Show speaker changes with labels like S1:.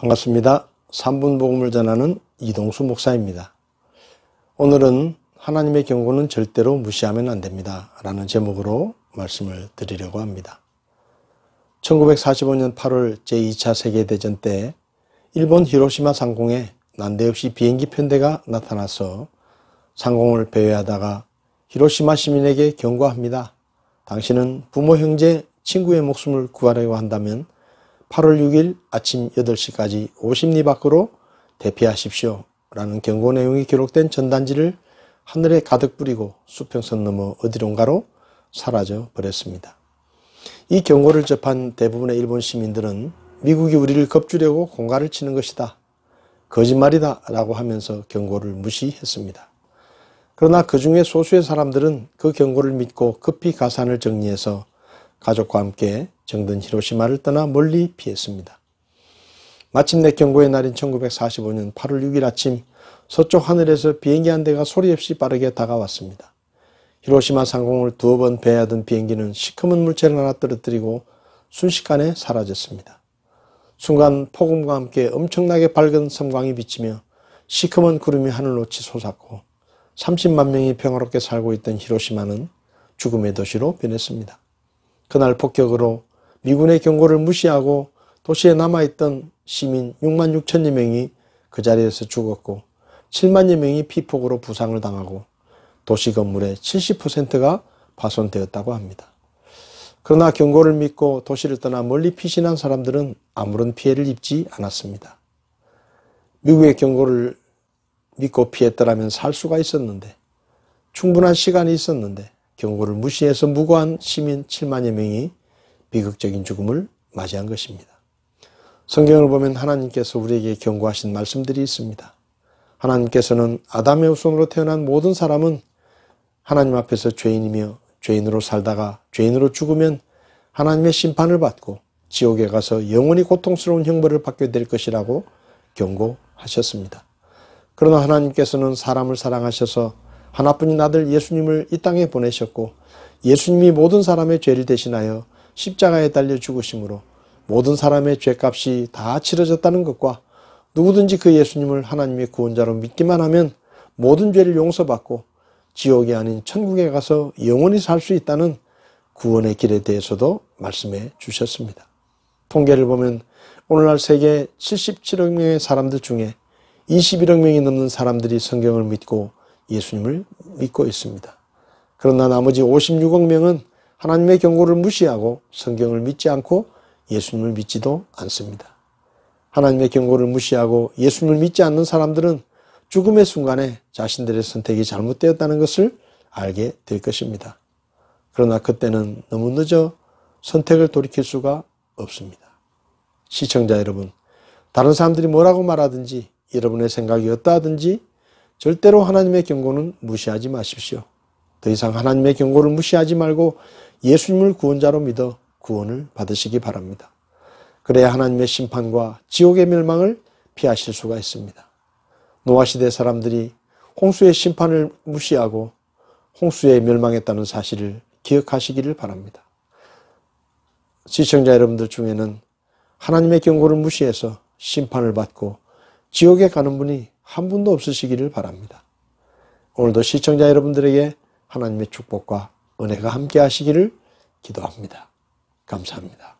S1: 반갑습니다. 3분 복음을 전하는 이동수 목사입니다. 오늘은 하나님의 경고는 절대로 무시하면 안 됩니다 라는 제목으로 말씀을 드리려고 합니다. 1945년 8월 제2차 세계대전 때 일본 히로시마 상공에 난데없이 비행기 편대가 나타나서 상공을 배회하다가 히로시마 시민에게 경고합니다. 당신은 부모, 형제, 친구의 목숨을 구하려고 한다면 8월 6일 아침 8시까지 50리 밖으로 대피하십시오 라는 경고 내용이 기록된 전단지를 하늘에 가득 뿌리고 수평선 넘어 어디론가로 사라져 버렸습니다. 이 경고를 접한 대부분의 일본 시민들은 미국이 우리를 겁주려고 공갈을 치는 것이다, 거짓말이다 라고 하면서 경고를 무시했습니다. 그러나 그 중에 소수의 사람들은 그 경고를 믿고 급히 가산을 정리해서 가족과 함께 정든 히로시마를 떠나 멀리 피했습니다. 마침내 경고의 날인 1945년 8월 6일 아침 서쪽 하늘에서 비행기 한 대가 소리 없이 빠르게 다가왔습니다. 히로시마 상공을 두어 번 배회하던 비행기는 시커먼 물체를 하나 떨어뜨리고 순식간에 사라졌습니다. 순간 폭음과 함께 엄청나게 밝은 섬광이 비치며 시커먼 구름이 하늘로 치솟았고 30만 명이 평화롭게 살고 있던 히로시마는 죽음의 도시로 변했습니다. 그날 폭격으로 미군의 경고를 무시하고 도시에 남아있던 시민 6만 6천여 명이 그 자리에서 죽었고 7만여 명이 피폭으로 부상을 당하고 도시 건물의 70%가 파손되었다고 합니다. 그러나 경고를 믿고 도시를 떠나 멀리 피신한 사람들은 아무런 피해를 입지 않았습니다. 미국의 경고를 믿고 피했더라면 살 수가 있었는데, 충분한 시간이 있었는데 경고를 무시해서 무고한 시민 7만여 명이 비극적인 죽음을 맞이한 것입니다. 성경을 보면 하나님께서 우리에게 경고하신 말씀들이 있습니다. 하나님께서는 아담의 후손으로 태어난 모든 사람은 하나님 앞에서 죄인이며 죄인으로 살다가 죄인으로 죽으면 하나님의 심판을 받고 지옥에 가서 영원히 고통스러운 형벌을 받게 될 것이라고 경고하셨습니다. 그러나 하나님께서는 사람을 사랑하셔서 하나뿐인 아들 예수님을 이 땅에 보내셨고 예수님이 모든 사람의 죄를 대신하여 십자가에 달려 죽으심으로 모든 사람의 죄값이 다 치러졌다는 것과 누구든지 그 예수님을 하나님의 구원자로 믿기만 하면 모든 죄를 용서받고 지옥이 아닌 천국에 가서 영원히 살 수 있다는 구원의 길에 대해서도 말씀해 주셨습니다. 통계를 보면 오늘날 세계 77억 명의 사람들 중에 21억 명이 넘는 사람들이 성경을 믿고 예수님을 믿고 있습니다. 그러나 나머지 56억 명은 하나님의 경고를 무시하고 성경을 믿지 않고 예수님을 믿지도 않습니다. 하나님의 경고를 무시하고 예수님을 믿지 않는 사람들은 죽음의 순간에 자신들의 선택이 잘못되었다는 것을 알게 될 것입니다. 그러나 그때는 너무 늦어 선택을 돌이킬 수가 없습니다. 시청자 여러분, 다른 사람들이 뭐라고 말하든지 여러분의 생각이 어떠하든지 절대로 하나님의 경고는 무시하지 마십시오. 더 이상 하나님의 경고를 무시하지 말고 예수님을 구원자로 믿어 구원을 받으시기 바랍니다. 그래야 하나님의 심판과 지옥의 멸망을 피하실 수가 있습니다. 노아시대 사람들이 홍수의 심판을 무시하고 홍수에 멸망했다는 사실을 기억하시기를 바랍니다. 시청자 여러분들 중에는 하나님의 경고를 무시해서 심판을 받고 지옥에 가는 분이 한 분도 없으시기를 바랍니다. 오늘도 시청자 여러분들에게 하나님의 축복과 은혜가 함께 하시기를 기도합니다. 감사합니다.